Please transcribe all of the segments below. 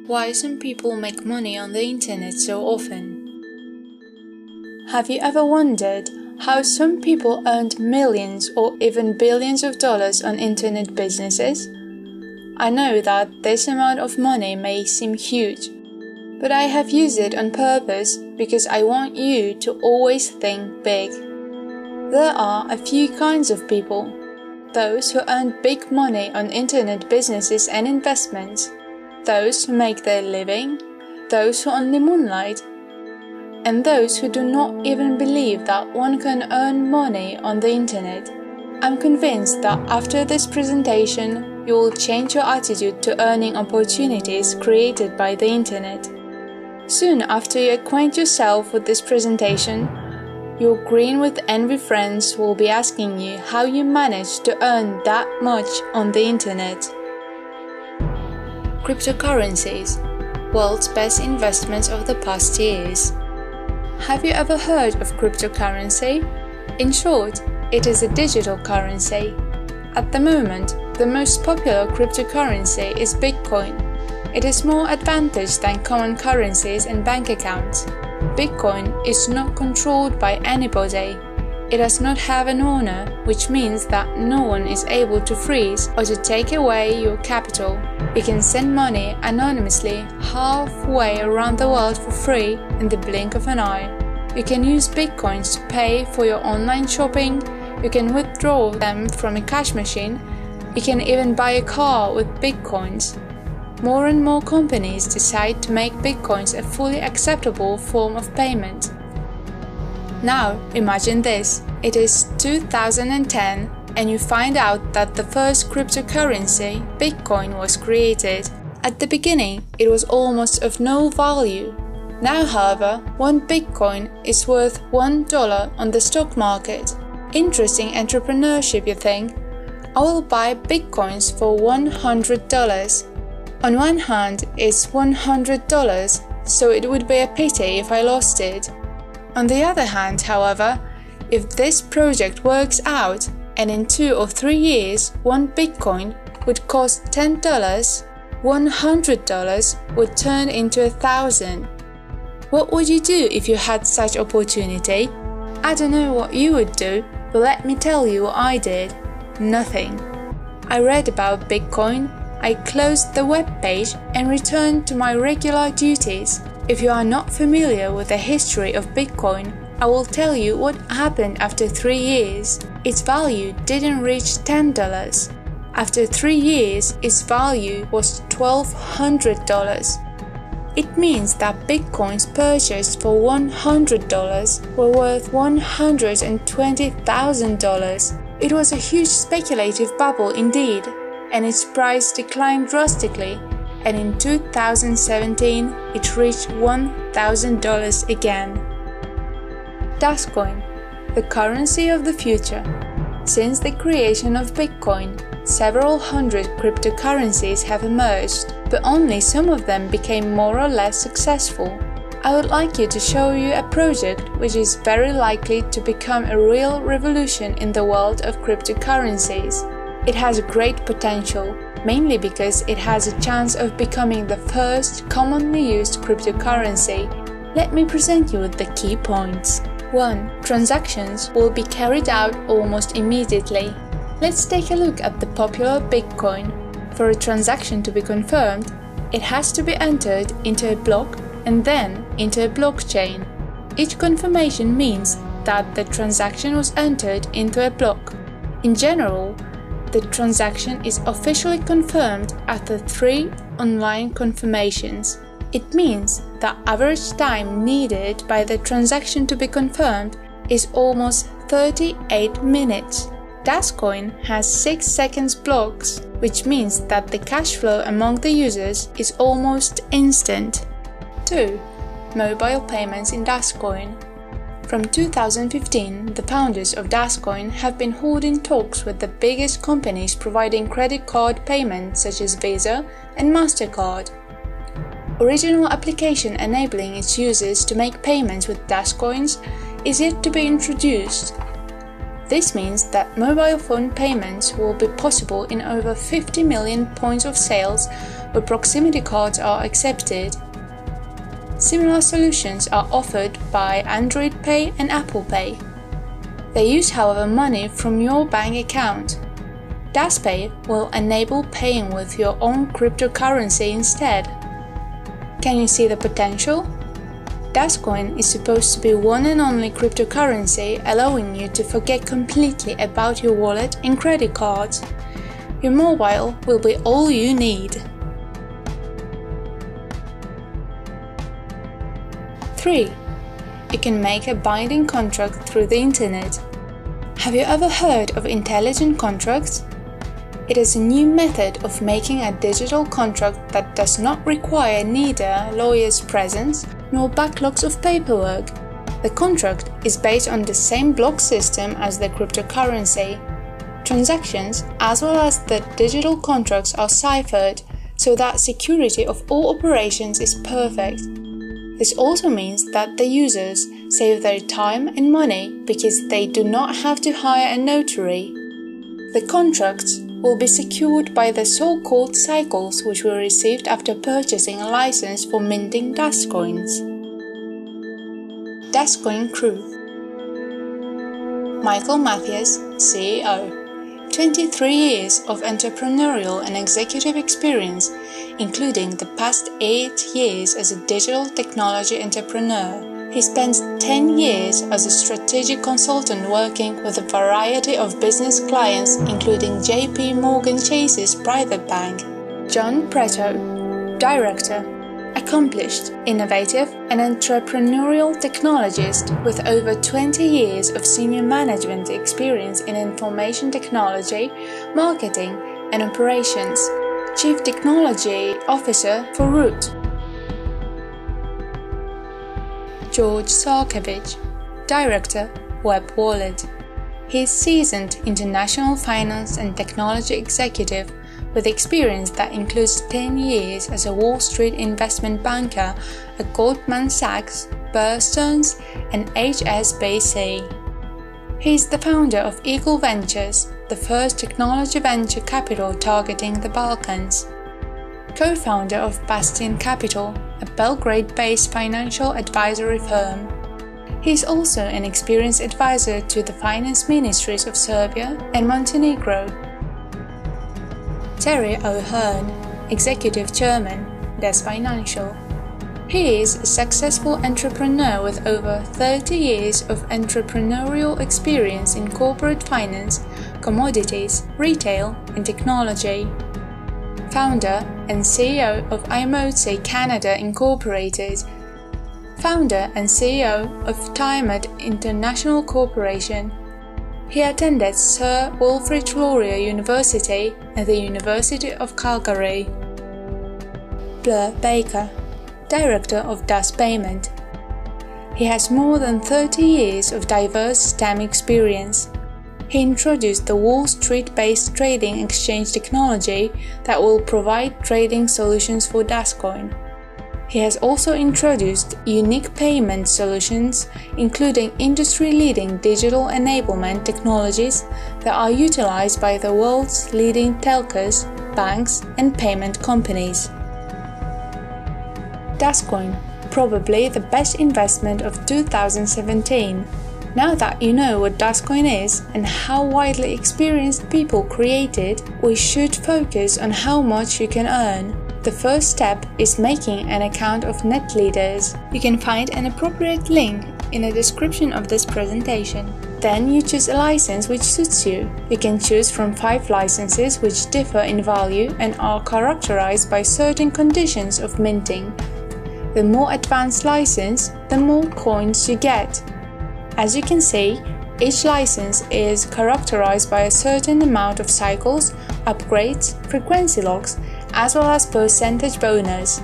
Why some people make money on the internet so often. Have you ever wondered how some people earned millions or even billions of dollars on internet businesses? I know that this amount of money may seem huge, but I have used it on purpose because I want you to always think big. There are a few kinds of people: those who earn big money on internet businesses and investments, those who make their living, those who only moonlight, and those who do not even believe that one can earn money on the internet. I'm convinced that after this presentation, you will change your attitude to earning opportunities created by the internet. Soon after you acquaint yourself with this presentation, your green with envy friends will be asking you how you managed to earn that much on the internet. Cryptocurrencies, world's best investments of the past years. Have you ever heard of cryptocurrency? In short, it is a digital currency. At the moment, the most popular cryptocurrency is Bitcoin. It is more advantaged than common currencies and bank accounts. Bitcoin is not controlled by anybody. It does not have an owner, which means that no one is able to freeze or to take away your capital. You can send money anonymously halfway around the world for free in the blink of an eye. You can use Bitcoins to pay for your online shopping. You can withdraw them from a cash machine. You can even buy a car with Bitcoins. More and more companies decide to make Bitcoins a fully acceptable form of payment. Now, imagine this. It is 2010 and you find out that the first cryptocurrency, Bitcoin, was created. At the beginning, it was almost of no value. Now, however, one Bitcoin is worth $1 on the stock market. Interesting entrepreneurship, you think? I will buy Bitcoins for $100. On one hand, it's $100, so it would be a pity if I lost it. On the other hand, however, if this project works out and in 2 or 3 years one Bitcoin would cost $10, $100 would turn into 1,000. What would you do if you had such opportunity? I don't know what you would do, but let me tell you what I did. Nothing. I read about Bitcoin, I closed the web page and returned to my regular duties. If you are not familiar with the history of Bitcoin, I will tell you what happened after 3 years. Its value didn't reach $10. After 3 years, its value was $1,200. It means that Bitcoins purchased for $100 were worth $120,000. It was a huge speculative bubble indeed, and its price declined drastically, and in 2017 it reached $1,000 again. DasCoin, the currency of the future. Since the creation of Bitcoin, several hundred cryptocurrencies have emerged, but only some of them became more or less successful. I would like to show you a project which is very likely to become a real revolution in the world of cryptocurrencies. It has great potential, mainly because it has a chance of becoming the first commonly used cryptocurrency. Let me present you with the key points. 1. Transactions will be carried out almost immediately. Let's take a look at the popular Bitcoin. For a transaction to be confirmed, it has to be entered into a block and then into a blockchain. Each confirmation means that the transaction was entered into a block. In general, the transaction is officially confirmed after 3 online confirmations. It means the average time needed by the transaction to be confirmed is almost 38 minutes. DasCoin has 6 seconds blocks, which means that the cash flow among the users is almost instant. 2. Mobile payments in DasCoin. From 2015, the founders of DasCoin have been holding talks with the biggest companies providing credit card payments such as Visa and MasterCard. Original application enabling its users to make payments with DasCoins is yet to be introduced. This means that mobile phone payments will be possible in over 50 million points of sales where proximity cards are accepted. Similar solutions are offered by Android Pay and Apple Pay. They use, however, money from your bank account. DasPay will enable paying with your own cryptocurrency instead. Can you see the potential? DasCoin is supposed to be one and only cryptocurrency, allowing you to forget completely about your wallet and credit cards. Your mobile will be all you need. 3. You can make a binding contract through the internet. Have you ever heard of intelligent contracts? It is a new method of making a digital contract that does not require neither a lawyer's presence nor backlogs of paperwork. The contract is based on the same block system as the cryptocurrency. Transactions as well as the digital contracts are ciphered so that security of all operations is perfect. This also means that the users save their time and money because they do not have to hire a notary. The contracts will be secured by the so-called cycles which were received after purchasing a license for minting DasCoins. DasCoin Crew. Michael Mathias, CEO. 23 years of entrepreneurial and executive experience, including the past 8 years as a digital technology entrepreneur. He spent 10 years as a strategic consultant working with a variety of business clients, including JP Morgan Chase's private bank. John Preto, Director. Accomplished, innovative, and entrepreneurial technologist with over 20 years of senior management experience in information technology, marketing, and operations. Chief Technology Officer for Root. George Sarkevich, Director, Web Wallet. He is seasoned international finance and technology executive with experience that includes 10 years as a Wall Street investment banker at Goldman Sachs, Bear Stearns, and HSBC. He is the founder of Eagle Ventures, the first technology venture capital targeting the Balkans. Co-founder of Bastion Capital, a Belgrade-based financial advisory firm. He is also an experienced advisor to the finance ministries of Serbia and Montenegro. Terry O'Hearn, Executive Chairman, Des Financial. He is a successful entrepreneur with over 30 years of entrepreneurial experience in corporate finance, commodities, retail, and technology. Founder and CEO of iMozi Canada Incorporated. Founder and CEO of Timed International Corporation. He attended Sir Wilfrid Laurier University and the University of Calgary. Blair Baker, Director of Das Payment. He has more than 30 years of diverse STEM experience. He introduced the Wall Street-based trading exchange technology that will provide trading solutions for DasCoin. He has also introduced unique payment solutions, including industry-leading digital enablement technologies that are utilized by the world's leading telcos, banks, and payment companies. DasCoin, probably the best investment of 2017. Now that you know what DasCoin is and how widely experienced people create it, we should focus on how much you can earn. The first step is making an account of NetLeaders. You can find an appropriate link in the description of this presentation. Then you choose a license which suits you. You can choose from 5 licenses which differ in value and are characterized by certain conditions of minting. The more advanced license, the more coins you get. As you can see, each license is characterized by a certain amount of cycles, upgrades, frequency locks, as well as percentage bonus.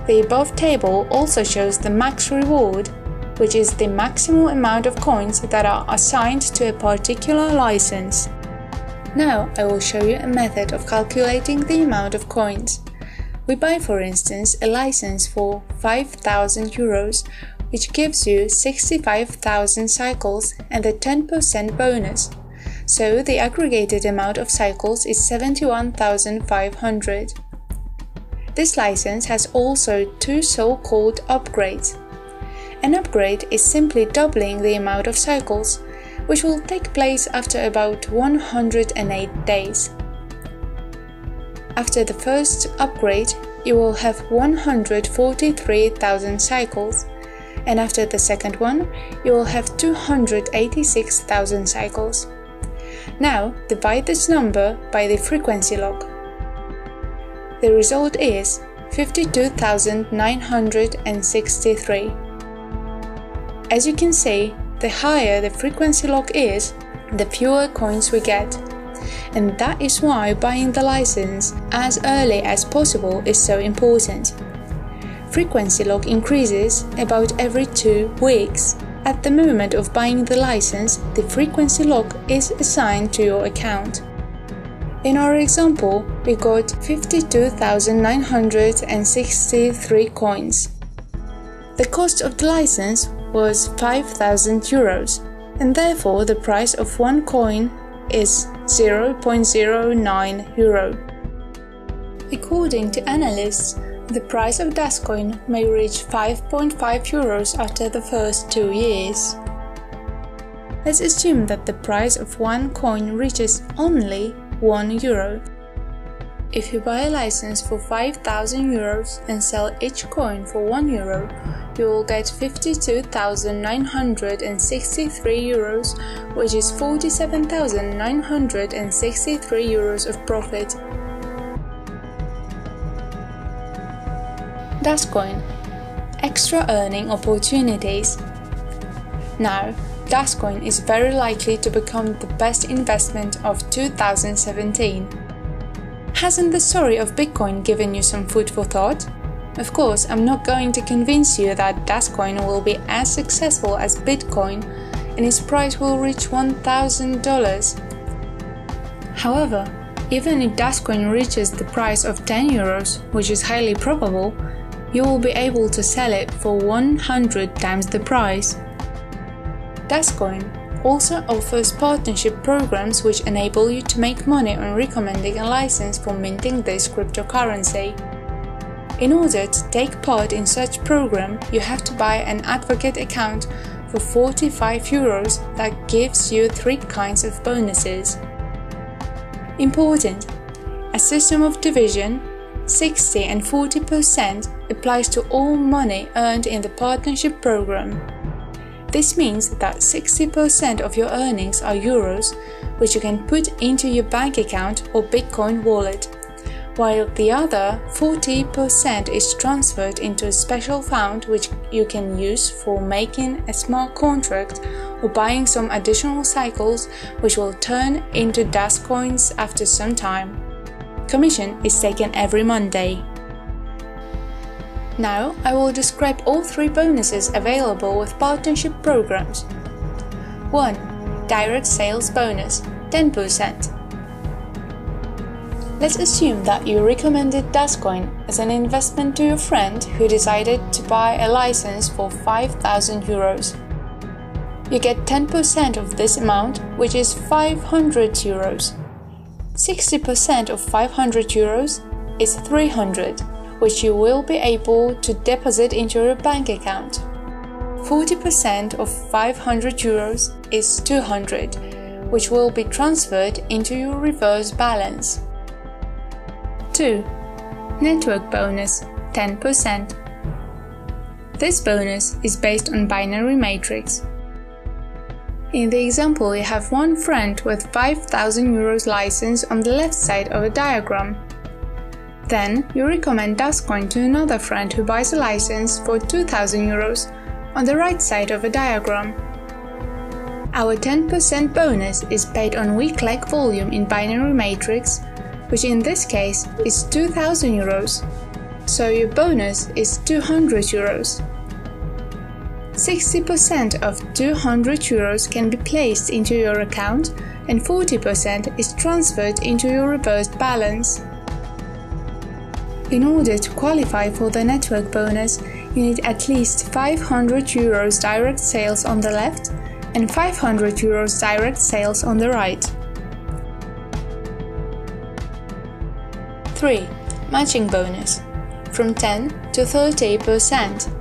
The above table also shows the max reward, which is the maximum amount of coins that are assigned to a particular license. Now I will show you a method of calculating the amount of coins. We buy, for instance, a license for 5,000 euros. which gives you 65,000 cycles and the 10% bonus. So the aggregated amount of cycles is 71,500. This license has also two so-called upgrades. An upgrade is simply doubling the amount of cycles, which will take place after about 108 days. After the first upgrade, you will have 143,000 cycles, and after the second one, you will have 286,000 cycles. Now, divide this number by the frequency log. The result is 52,963. As you can see, the higher the frequency log is, the fewer coins we get. And that is why buying the license as early as possible is so important. Frequency log increases about every 2 weeks. At the moment of buying the license, the frequency log is assigned to your account. In our example, we got 52,963 coins. The cost of the license was 5,000 euros, and therefore the price of one coin is 0.09 euro. According to analysts, the price of DasCoin may reach 5.5 euros after the first 2 years. Let's assume that the price of one coin reaches only 1 euro. If you buy a license for 5,000 euros and sell each coin for 1 euro, you will get 52,963 euros, which is 47,963 euros of profit. DasCoin – Extra earning opportunities. Now, DasCoin is very likely to become the best investment of 2017. Hasn't the story of Bitcoin given you some food for thought? Of course, I'm not going to convince you that DasCoin will be as successful as Bitcoin and its price will reach $1,000. However, even if DasCoin reaches the price of 10 euros, which is highly probable, you will be able to sell it for 100 times the price. DasCoin also offers partnership programs which enable you to make money on recommending a license for minting this cryptocurrency. In order to take part in such program, you have to buy an advocate account for 45 euros that gives you 3 kinds of bonuses. Important: a system of division, 60 and 40%, applies to all money earned in the partnership program. This means that 60% of your earnings are euros, which you can put into your bank account or Bitcoin wallet, while the other 40% is transferred into a special fund which you can use for making a smart contract or buying some additional cycles which will turn into DasCoins after some time. Commission is taken every Monday. Now I will describe all 3 bonuses available with partnership programs. 1. Direct sales bonus, 10%. Let's assume that you recommended DasCoin as an investment to your friend who decided to buy a license for 5,000 euros. You get 10% of this amount, which is 500 euros. 60% of 500 euros is 300, which you will be able to deposit into your bank account. 40% of 500 euros is 200, which will be transferred into your reverse balance. 2. Network bonus, 10%. This bonus is based on binary matrix. In the example, you have one friend with 5,000 euros license on the left side of a diagram. Then you recommend DasCoin to another friend who buys a license for 2,000 euros on the right side of a diagram. Our 10% bonus is paid on week-like volume in binary matrix, which in this case is 2,000 euros. So your bonus is 200 euros. 60% of 200 euros can be placed into your account and 40% is transferred into your reversed balance. In order to qualify for the network bonus, you need at least 500 euros direct sales on the left and 500 euros direct sales on the right. 3. Matching bonus from 10 to 30%.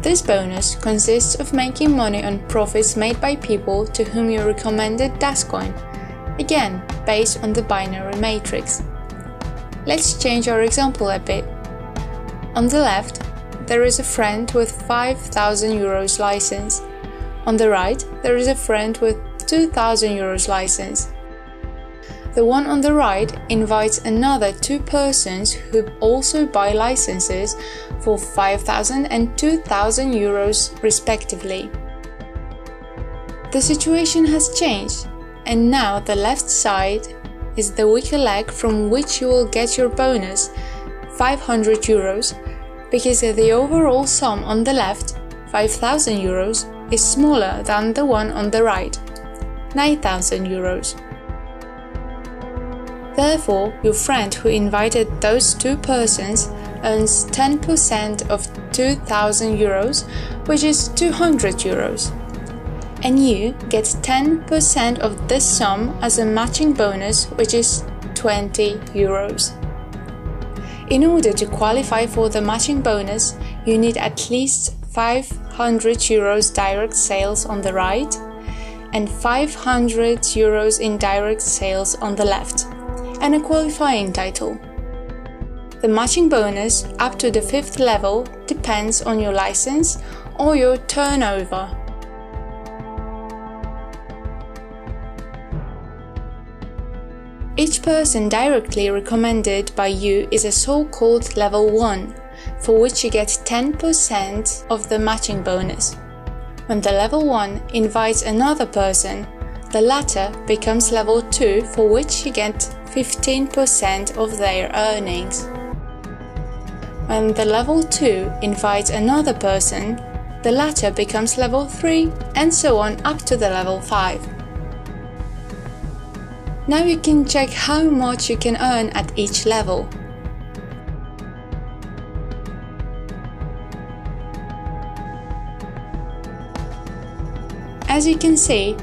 This bonus consists of making money on profits made by people to whom you recommended DasCoin, again based on the binary matrix. Let's change our example a bit. On the left, there is a friend with 5,000 euros license. On the right, there is a friend with 2,000 euros license. The one on the right invites another two persons who also buy licenses for 5,000 and 2,000 euros respectively. The situation has changed, and now the left side is the weaker leg from which you will get your bonus, 500 euros, because the overall sum on the left, 5,000 euros, is smaller than the one on the right, 9,000 euros. Therefore, your friend who invited those two persons earns 10% of 2,000 euros, which is 200 euros. And you get 10% of this sum as a matching bonus, which is 20 euros. In order to qualify for the matching bonus, you need at least 500 euros direct sales on the right and 500 euros in direct sales on the left, and a qualifying title. The matching bonus up to the 5th level depends on your license or your turnover. Each person directly recommended by you is a so-called level 1, for which you get 10% of the matching bonus. When the level 1 invites another person, the latter becomes level 2, for which you get 15% of their earnings. When the level 2 invites another person, the latter becomes level 3, and so on up to the level 5. Now you can check how much you can earn at each level. As you can see,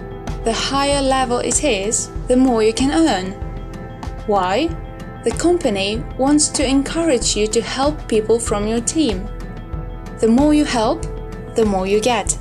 the higher level it is, the more you can earn. Why? The company wants to encourage you to help people from your team. The more you help, the more you get.